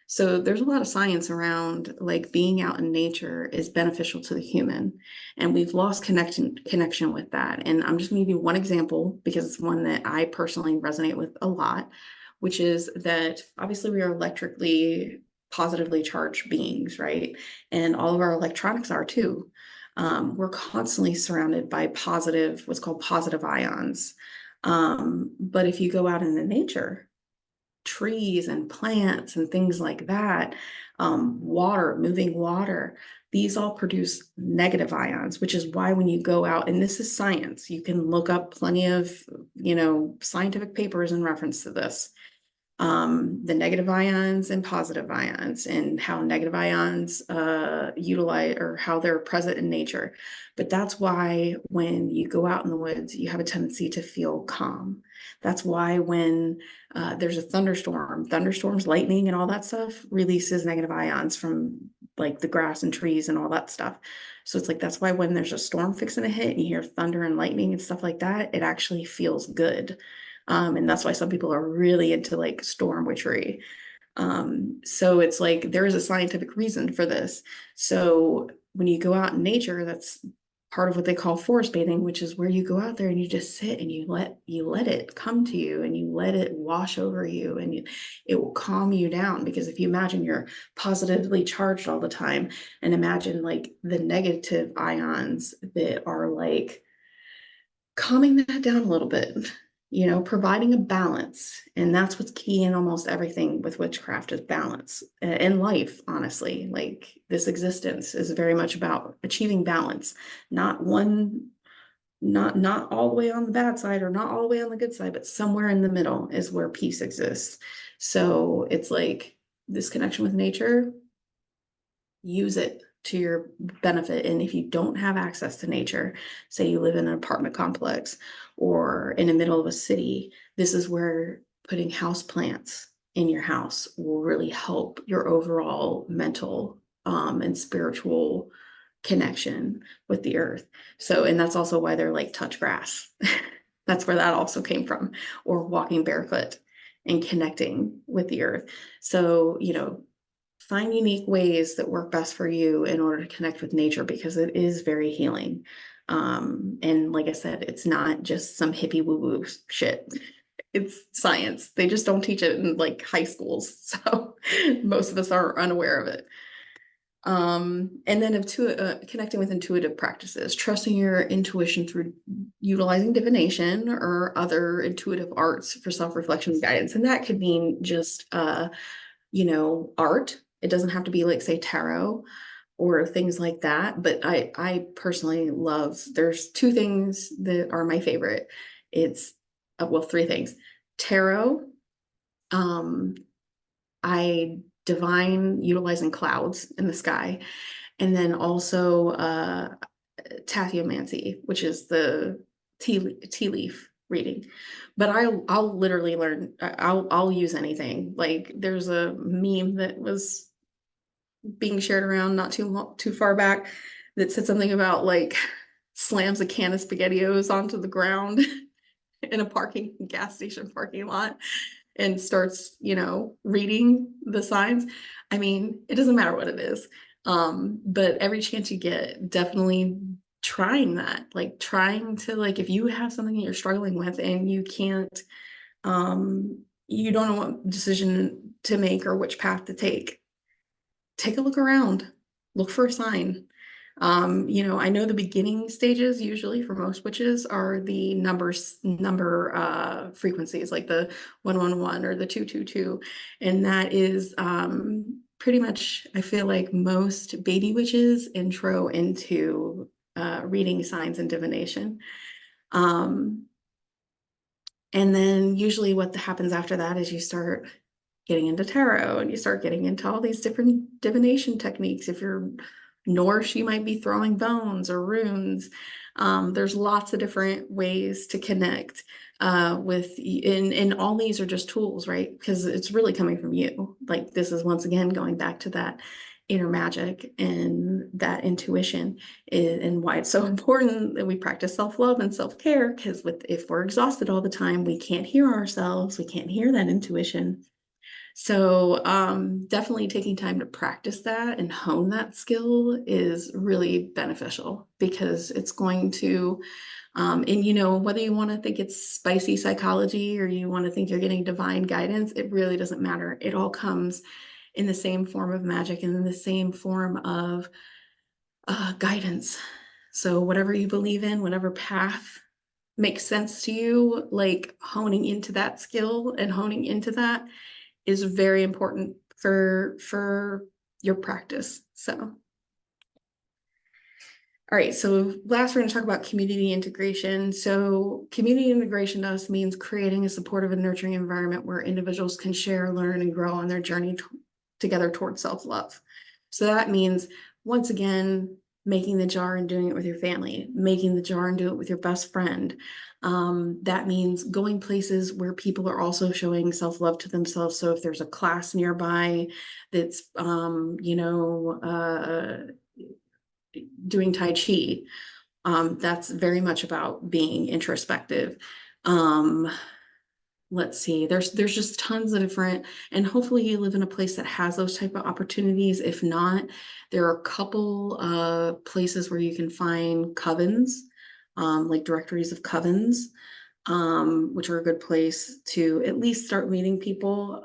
So there's a lot of science around like being out in nature is beneficial to the human, and we've lost connection with that. And I'm just going to give you one example because it's one that I personally resonate with a lot, which is that obviously we are electrically positively charged beings, right? And all of our electronics are too. We're constantly surrounded by what's called positive ions. But if you go out into nature, trees and plants and things like that, moving water, these all produce negative ions, which is why when you go out, and this is science, you can look up plenty of, scientific papers in reference to this. the negative ions and positive ions, and how negative ions utilize, or how they're present in nature. But that's why when you go out in the woods, you have a tendency to feel calm. That's why when there's a thunderstorms, lightning, and all that stuff releases negative ions from like the grass and trees and all that stuff. So it's like, that's why when there's a storm fixing to hit and you hear thunder and lightning and stuff like that, it actually feels good. And that's why some people are really into like storm witchery. So it's like there is a scientific reason for this. So when you go out in nature, that's part of what they call forest bathing, which is where you go out there and you just sit and you let it come to you, and you let it wash over you, and it will calm you down. Because if you imagine you're positively charged all the time, and imagine like the negative ions that are like calming that down a little bit, providing a balance. And that's what's key in almost everything with witchcraft, is balance. In life, honestly, like this existence is very much about achieving balance, not one, not all the way on the bad side or not all the way on the good side, but somewhere in the middle is where peace exists. So it's like this connection with nature, use it to your benefit. And if you don't have access to nature, say you live in an apartment complex or in the middle of a city, this is where putting house plants in your house will really help your overall mental and spiritual connection with the earth. So, and that's also why they're like touch grass. That's where that also came from, or walking barefoot and connecting with the earth. So, find unique ways that work best for you in order to connect with nature, because it is very healing. And like I said, it's not just some hippie woo-woo shit. It's science. They just don't teach it in like high schools. So most of us are unaware of it. And then connecting with intuitive practices, trusting your intuition through utilizing divination or other intuitive arts for self-reflection and guidance. And that could mean just, art. It doesn't have to be like, say, tarot or things like that. But I personally love, there's two things that are my favorite. It's, well, three things. Tarot, um, I divine utilizing clouds in the sky, and then also tathiomancy, which is the tea leaf reading. But I'll literally learn. I'll use anything. Like there's a meme that was being shared around not too far back that said something about like slams a can of SpaghettiOs onto the ground in a gas station parking lot and starts, reading the signs. I mean, it doesn't matter what it is. But every chance you get, definitely trying that, like trying to, like, if you have something that you're struggling with and you can't, you don't know what decision to make or which path to take a look around, look for a sign. I know the beginning stages usually for most witches are the number frequencies, like the 111 or the 222. And that is pretty much, I feel like, most baby witches intro into reading signs and divination. And then usually what happens after that is you start getting into tarot and you start getting into all these different divination techniques. If you're Norse, you might be throwing bones or runes. There's lots of different ways to connect and all these are just tools, right? Because it's really coming from you. Like this is once again going back to that inner magic and that intuition, and why it's so important that we practice self-love and self-care, because if we're exhausted all the time, we can't hear ourselves, we can't hear that intuition. So definitely taking time to practice that and hone that skill is really beneficial, because it's going to, and whether you want to think it's spicy psychology or you want to think you're getting divine guidance, it really doesn't matter. It all comes in the same form of magic and in the same form of guidance. So whatever you believe in, whatever path makes sense to you, like honing into that skill and honing into that is very important for your practice. So All right, so last we're going to talk about community integration. So community integration to us means creating a supportive and nurturing environment where individuals can share, learn, and grow on their journey together towards self-love. So that means, once again, making the jar and doing it with your family, making the jar and do it with your best friend. That means going places where people are also showing self-love to themselves. So if there's a class nearby that's, doing Tai Chi, that's very much about being introspective. Um, let's see, there's just tons of different, and hopefully you live in a place that has those type of opportunities. If not, there are a couple places where you can find covens, like directories of covens, which are a good place to at least start meeting people.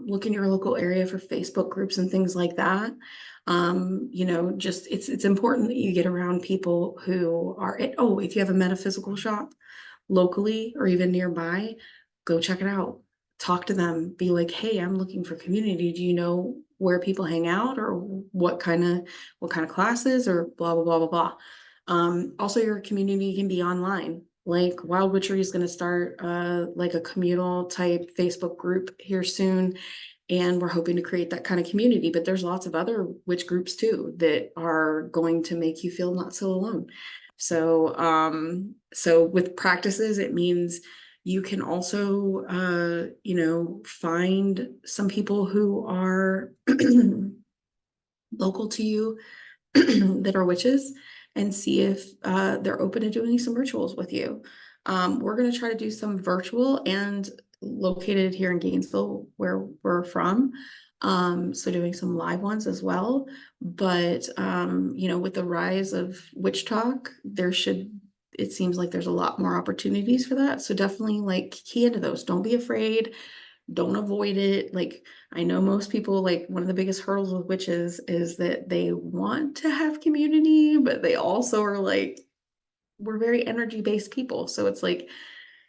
Look in your local area for Facebook groups and things like that. Just it's important that you get around people who are if you have a metaphysical shop locally or even nearby, go check it out. Talk to them. Be like, hey, I'm looking for community. Do you know where people hang out, or what kind of classes, or blah blah blah blah blah. Also, your community can be online. Like Wild Witchery is going to start like a communal type Facebook group here soon, and we're hoping to create that kind of community. But there's lots of other witch groups too that are going to make you feel not so alone. So with practices, it means you can also find some people who are local to you that are witches, and see if they're open to doing some rituals with you. We're going to try to do some virtual and located here in Gainesville, where we're from. So doing some live ones as well. But, with the rise of witch talk, it seems like there's a lot more opportunities for that. So definitely like key into those. Don't be afraid. Don't avoid it. Like, I know most people, like, one of the biggest hurdles with witches is that they want to have community, but they also are like, we're very energy-based people. So it's like,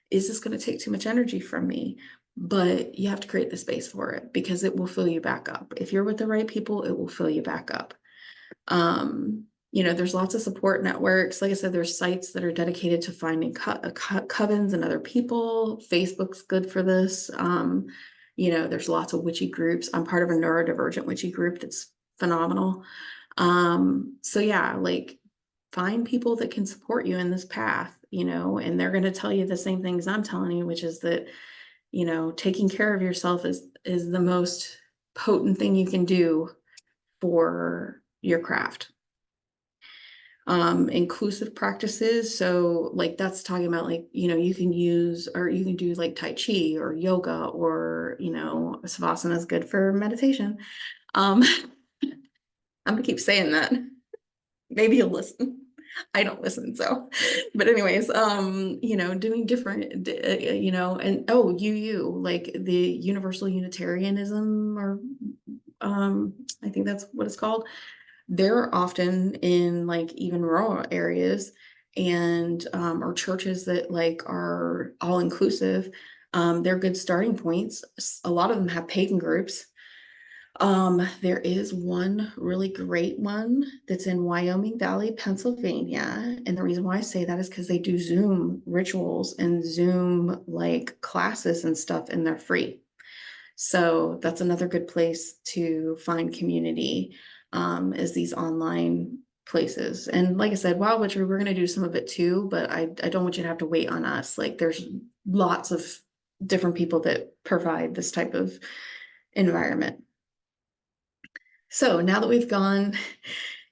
is this going to take too much energy from me? But you have to create the space for it, because it will fill you back up. If you're with the right people, it will fill you back up. There's lots of support networks. Like I said, there's sites that are dedicated to finding covens and other people. Facebook's good for this. There's lots of witchy groups. I'm part of a neurodivergent witchy group that's phenomenal. So yeah, like, find people that can support you in this path, and they're going to tell you the same things I'm telling you, which is that, taking care of yourself is the most potent thing you can do for your craft. Inclusive practices, so like that's talking about, like, you can use, or you can do like Tai Chi or yoga, or Savasana is good for meditation. I'm gonna keep saying that. Maybe you'll listen. I don't listen, so, but anyways, doing different, and like the Universal Unitarianism, or I think that's what it's called. They're often in like even rural areas, and or churches that like are all inclusive. They're good starting points. A lot of them have pagan groups. There is one really great one that's in Wyoming Valley, Pennsylvania. And the reason why I say that is because they do Zoom rituals and Zoom like classes and stuff, and they're free. So that's another good place to find community, is these online places. And like I said, Wild Witchery, we're going to do some of it too, but I don't want you to have to wait on us. Like, there's lots of different people that provide this type of environment. So now that we've gone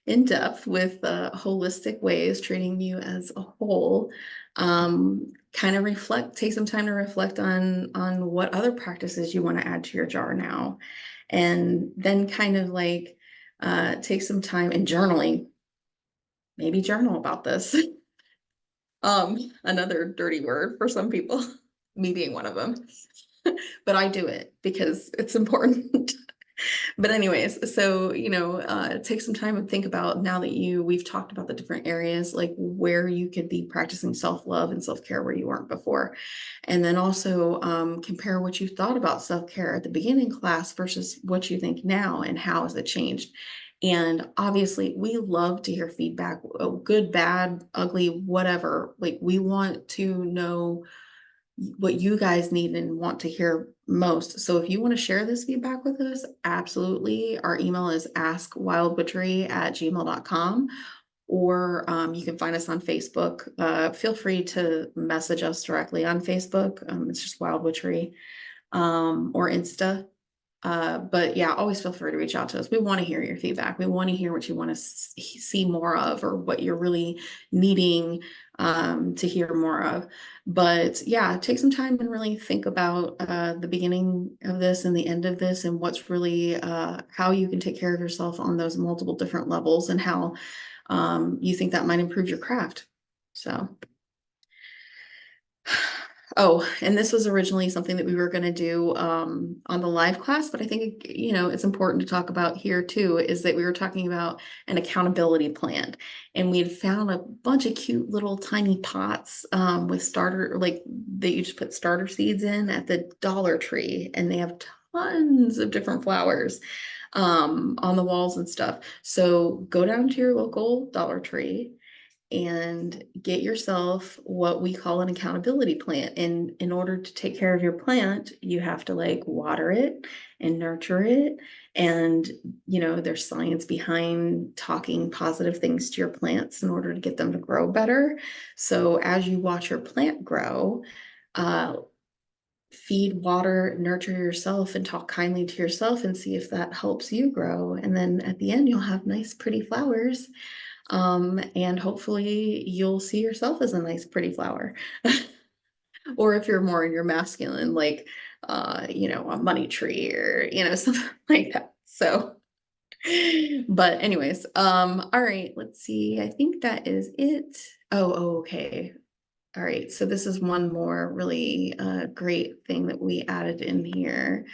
in depth with holistic ways, treating you as a whole, kind of take some time to reflect on what other practices you want to add to your jar now, and then kind of like take some time and journaling. Maybe journal about this. Another dirty word for some people, me being one of them, but I do it because it's important. But anyways, so, take some time and think about, now that we've talked about the different areas, like where you could be practicing self-love and self-care where you weren't before. And then also compare what you thought about self-care at the beginning class versus what you think now, and how has it changed. And obviously, we love to hear feedback, good, bad, ugly, whatever. Like, we want to know what you guys need and want to hear most. So if you want to share this feedback with us, absolutely. Our email is askwildbutchery@gmail.com, or you can find us on Facebook. Feel free to message us directly on Facebook. It's just Wild Butchery, or Insta. But yeah, always feel free to reach out to us. We want to hear your feedback. We want to hear what you want to see more of, or what you're really needing to hear more of. But yeah, take some time and really think about the beginning of this and the end of this, and what's really how you can take care of yourself on those multiple different levels, and how you think that might improve your craft. So. Oh, and this was originally something that we were going to do on the live class, but I think, it's important to talk about here too, is that we were talking about an accountability plan, and we had found a bunch of cute little tiny pots with starter, like, that you just put starter seeds in at the Dollar Tree, and they have tons of different flowers on the walls and stuff. So go down to your local Dollar Tree and get yourself what we call an accountability plant. And in order to take care of your plant, you have to like water it and nurture it. And, there's science behind talking positive things to your plants in order to get them to grow better. So as you watch your plant grow, uh, feed, water, nurture yourself, and talk kindly to yourself, and see if that helps you grow. And then at the end, you'll have nice, pretty flowers. And hopefully you'll see yourself as a nice, pretty flower. Or if you're more in your masculine, like, a money tree, or, something like that. So, but anyways, all right, let's see. I think that is it. Oh, okay. All right. So this is one more really great thing that we added in here.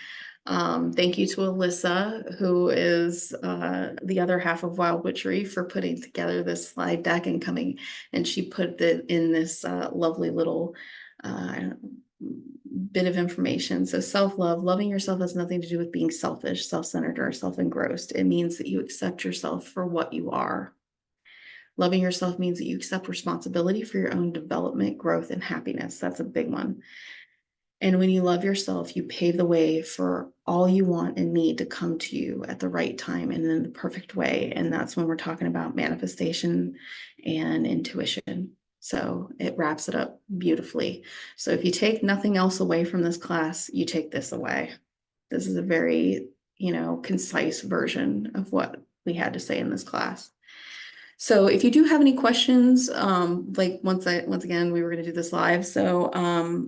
Thank you to Alyssa, who is the other half of Wild Witchery, for putting together this slide deck and she put it in this lovely little uh, bit of information. So self-love, loving yourself has nothing to do with being selfish, self-centered, or self-engrossed. It means that you accept yourself for what you are. Loving yourself means that you accept responsibility for your own development, growth, and happiness. That's a big one. And when you love yourself, you pave the way for all you want and need to come to you at the right time and in the perfect way. And that's when we're talking about manifestation and intuition. So it wraps it up beautifully. So if you take nothing else away from this class, you take this away. This is a very, concise version of what we had to say in this class. So if you do have any questions, like once again, we were going to do this live. So,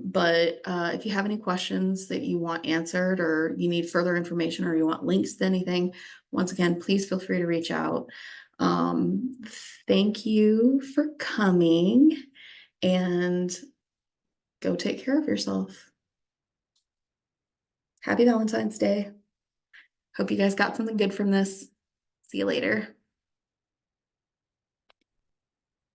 but if you have any questions that you want answered, or you need further information, or you want links to anything, once again, please feel free to reach out. Thank you for coming, and go take care of yourself. Happy Valentine's Day. Hope you guys got something good from this. See you later.